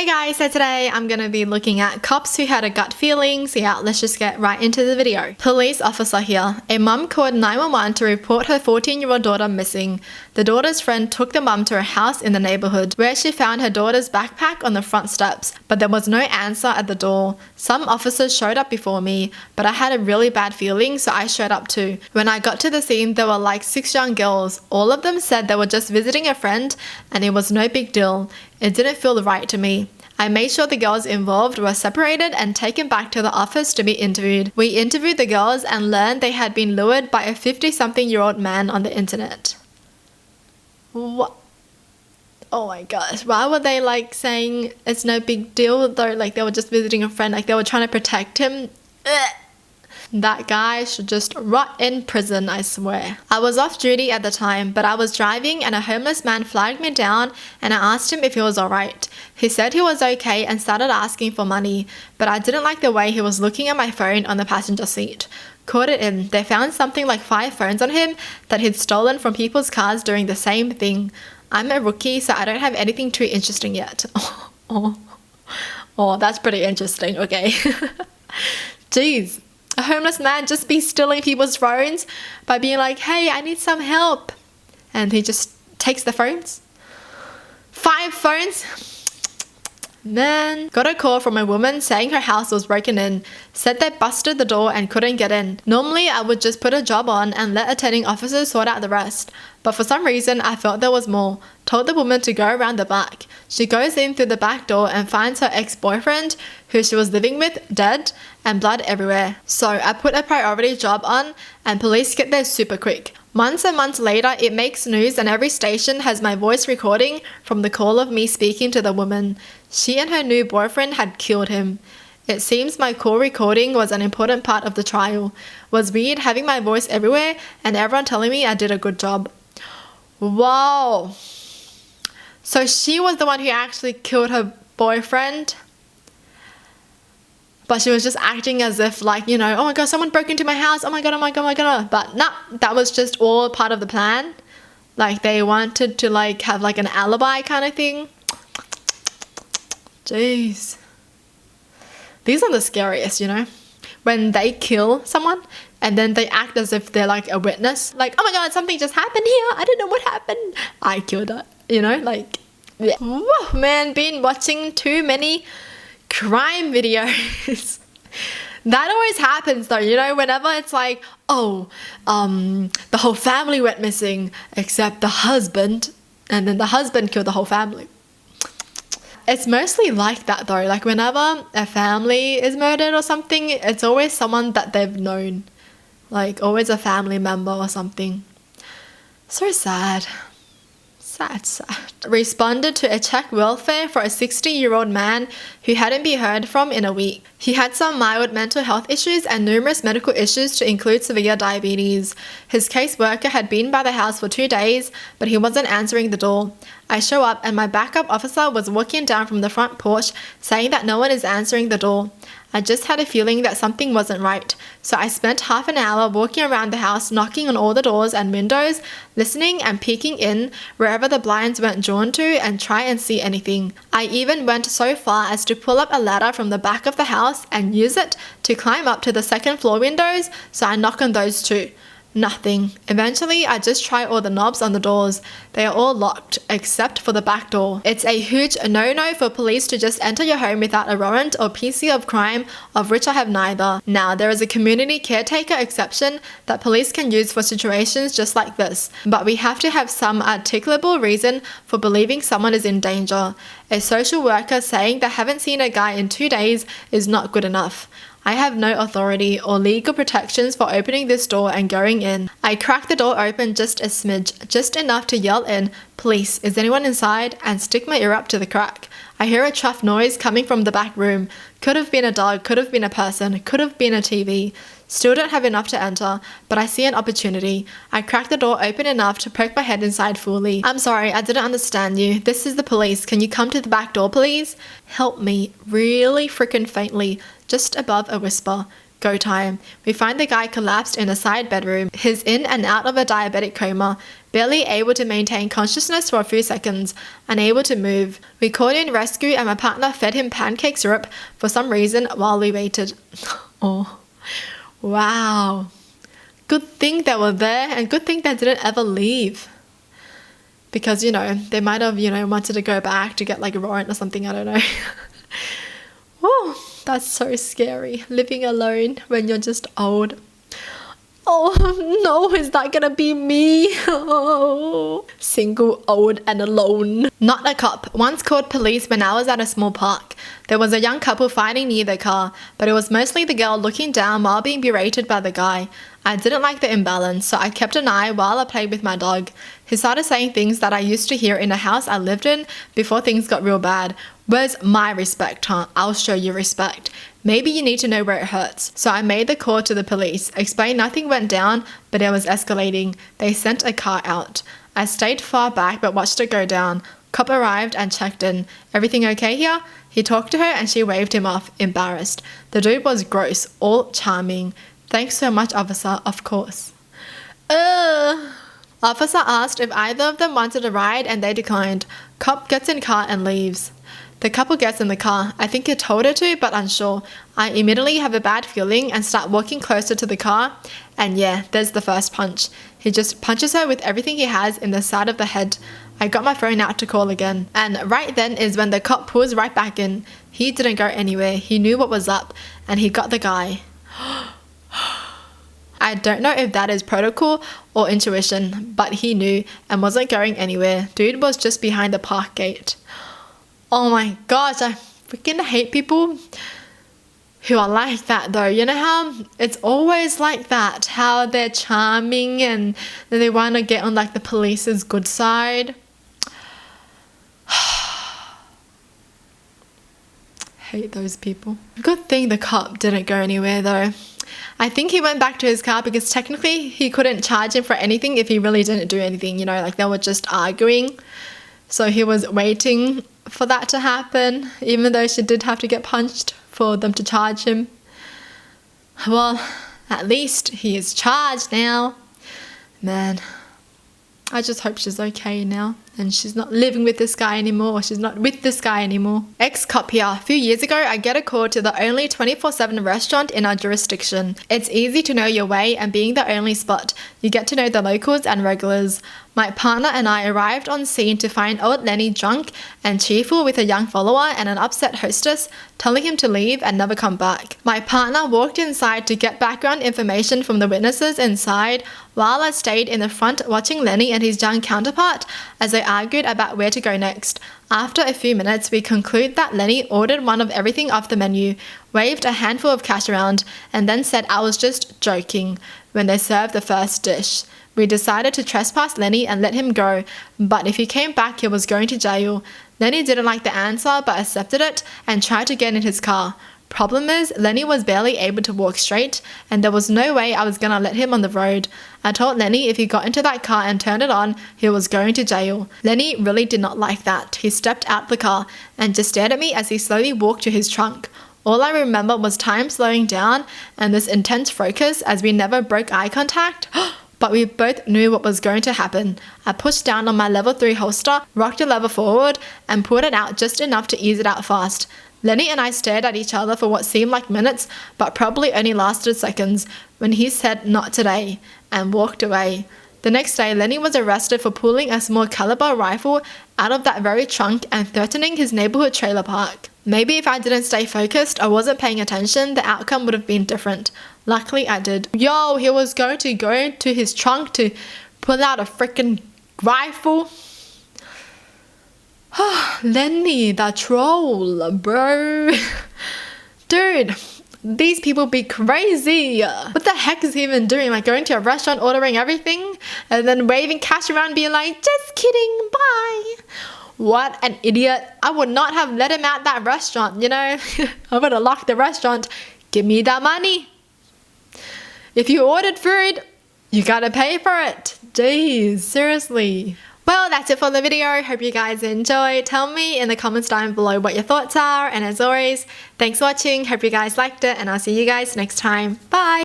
Hey guys, so today I'm going to be looking at cops who had a gut feeling. So yeah, let's just get right into the video. Police officer here. A mum called 911 to report her 14-year-old daughter missing. The daughter's friend took the mum to a house in the neighborhood where she found her daughter's backpack on the front steps, but there was no answer at the door. Some officers showed up before me, but I had a really bad feeling, so I showed up too. When I got to the scene, there were like 6 young girls. All of them said they were just visiting a friend and it was no big deal. It didn't feel right to me. I made sure the girls involved were separated and taken back to the office to be interviewed. We interviewed the girls and learned they had been lured by a 50-something-year-old man on the internet. What? Oh my gosh. Why were they like saying it's no big deal though? Like they were just visiting a friend, like they were trying to protect him. Ugh. That guy should just rot in prison, I swear. I was off duty at the time, but I was driving and a homeless man flagged me down and I asked him if he was alright. He said he was okay and started asking for money, but I didn't like the way he was looking at my phone on the passenger seat. Caught it in. They found something like 5 phones on him that he'd stolen from people's cars doing the same thing. I'm a rookie, so I don't have anything too interesting yet. Oh, that's pretty interesting, okay. Jeez. A homeless man just be stealing people's phones by being like, hey, I need some help. And he just takes the phones. 5 phones? Man. Got a call from a woman saying her house was broken in. Said they busted the door and couldn't get in. Normally, I would just put a job on and let attending officers sort out the rest. But for some reason, I felt there was more. Told the woman to go around the back. She goes in through the back door and finds her ex-boyfriend, who she was living with, dead and blood everywhere. So I put a priority job on and police get there super quick. Months and months later, it makes news and every station has my voice recording from the call of me speaking to the woman. She and her new boyfriend had killed him. It seems my call recording was an important part of the trial. Was weird having my voice everywhere and everyone telling me I did a good job. Wow. So she was the one who actually killed her boyfriend? But she was just acting as if like, you know, oh my god, someone broke into my house. Oh my god, oh my god, oh my god. But no, that was just all part of the plan. Like they wanted to like have like an alibi kind of thing. Jeez. These are the scariest, you know. When they kill someone and then they act as if they're like a witness. Like, oh my god, something just happened here. I don't know what happened. I killed her. You know, like, yeah. Whoa, man, been watching too many crime videos. That always happens though, you know, whenever it's like, oh, the whole family went missing except the husband, and then the husband killed the whole family. It's mostly like that though, like whenever a family is murdered or something, it's always someone that they've known, like always a family member or something. So sad. Sad. Responded to a check welfare for a 60-year-old man who hadn't been heard from in a week. He had some mild mental health issues and numerous medical issues to include severe diabetes. His caseworker had been by the house for 2 days, but he wasn't answering the door. I show up and my backup officer was walking down from the front porch saying that no one is answering the door. I just had a feeling that something wasn't right, so I spent half an hour walking around the house, knocking on all the doors and windows, listening and peeking in wherever the blinds weren't drawn to and try and see anything. I even went so far as to pull up a ladder from the back of the house and use it to climb up to the second floor windows, so I knock on those too. Nothing. Eventually, I just try all the knobs on the doors. They are all locked, except for the back door. It's a huge no-no for police to just enter your home without a warrant or PC of crime, of which I have neither. Now, there is a community caretaker exception that police can use for situations just like this, but we have to have some articulable reason for believing someone is in danger. A social worker saying they haven't seen a guy in 2 days is not good enough. I have no authority or legal protections for opening this door and going in. I crack the door open just a smidge, just enough to yell in, "Police, is anyone inside?" and stick my ear up to the crack. I hear a chuff noise coming from the back room. Could have been a dog, could have been a person, could have been a TV. Still don't have enough to enter, but I see an opportunity. I crack the door open enough to poke my head inside fully. "I'm sorry, I didn't understand you. This is the police. Can you come to the back door, please?" "Help me," really freaking faintly, just above a whisper. Go time. We find the guy collapsed in a side bedroom. He's in and out of a diabetic coma, barely able to maintain consciousness for a few seconds, unable to move. We called in rescue and my partner fed him pancake syrup for some reason while we waited. Oh, wow. Good thing they were there and good thing they didn't ever leave. Because, they might have, wanted to go back to get like a warrant or something, I don't know. Oh, that's so scary. Living alone when you're just old. Oh no, is that gonna be me? Oh, single, old and alone. Not a cop. Once called police when I was at a small park. There was a young couple fighting near their car, but it was mostly the girl looking down while being berated by the guy. I didn't like the imbalance, so I kept an eye while I played with my dog. He started saying things that I used to hear in the house I lived in before things got real bad. Where's my respect, huh? I'll show you respect. Maybe you need to know where it hurts. So I made the call to the police, explained nothing went down, but it was escalating. They sent a car out. I stayed far back but watched it go down. Cop arrived and checked in. Everything okay here? He talked to her and she waved him off, embarrassed. The dude was gross, all charming. Thanks so much, officer, of course. Officer asked if either of them wanted a ride and they declined. Cop gets in car and leaves. The couple gets in the car. I think he told her to, but unsure. I immediately have a bad feeling and start walking closer to the car. And yeah, there's the first punch. He just punches her with everything he has in the side of the head. I got my phone out to call again. And right then is when the cop pulls right back in. He didn't go anywhere. He knew what was up. And he got the guy. I don't know if that is protocol or intuition, but he knew and wasn't going anywhere. Dude was just behind the park gate. Oh my gosh, I freaking hate people who are like that though. You know how it's always like that, how they're charming and they want to get on like the police's good side. Hate those people. Good thing the cop didn't go anywhere though. I think he went back to his car because technically he couldn't charge him for anything if he really didn't do anything, like they were just arguing. So he was waiting for that to happen, even though she did have to get punched for them to charge him. Well, at least he is charged now. Man, I just hope she's okay now and she's not living with this guy anymore, or she's not with this guy anymore. Ex-cop here. A few years ago, I get a call to the only 24/7 restaurant in our jurisdiction. It's easy to know your way, and being the only spot, you get to know the locals and regulars. My partner and I arrived on scene to find old Lenny drunk and cheerful with a young follower and an upset hostess telling him to leave and never come back. My partner walked inside to get background information from the witnesses inside while I stayed in the front watching Lenny and his young counterpart as they argued about where to go next. After a few minutes, we conclude that Lenny ordered one of everything off the menu, waved a handful of cash around, and then said I was just joking when they served the first dish. We decided to trespass Lenny and let him go, but if he came back, he was going to jail. Lenny didn't like the answer but accepted it and tried to get in his car. Problem is, Lenny was barely able to walk straight, and there was no way I was gonna let him on the road. I told Lenny if he got into that car and turned it on, he was going to jail. Lenny really did not like that. He stepped out the car and just stared at me as he slowly walked to his trunk. All I remember was time slowing down and this intense focus as we never broke eye contact. But we both knew what was going to happen. I pushed down on my level 3 holster, rocked the lever forward, and pulled it out just enough to ease it out fast. Lenny and I stared at each other for what seemed like minutes, but probably only lasted seconds, when he said, "Not today," and walked away. The next day, Lenny was arrested for pulling a small caliber rifle out of that very trunk and threatening his neighborhood trailer park. Maybe if I didn't stay focused or wasn't paying attention, the outcome would have been different. Luckily, I did. Yo, he was going to go into his trunk to pull out a freaking rifle. Lenny, the troll, bro. Dude, these people be crazy. What the heck is he even doing? Like going to a restaurant, ordering everything, and then waving cash around being like, just kidding, bye. What an idiot. I would not have let him out that restaurant, I would have locked the restaurant. Give me that money. If you ordered food, you gotta pay for it. Jeez, seriously. Well, that's it for the video. Hope you guys enjoyed. Tell me in the comments down below what your thoughts are. And as always, thanks for watching. Hope you guys liked it. And I'll see you guys next time. Bye.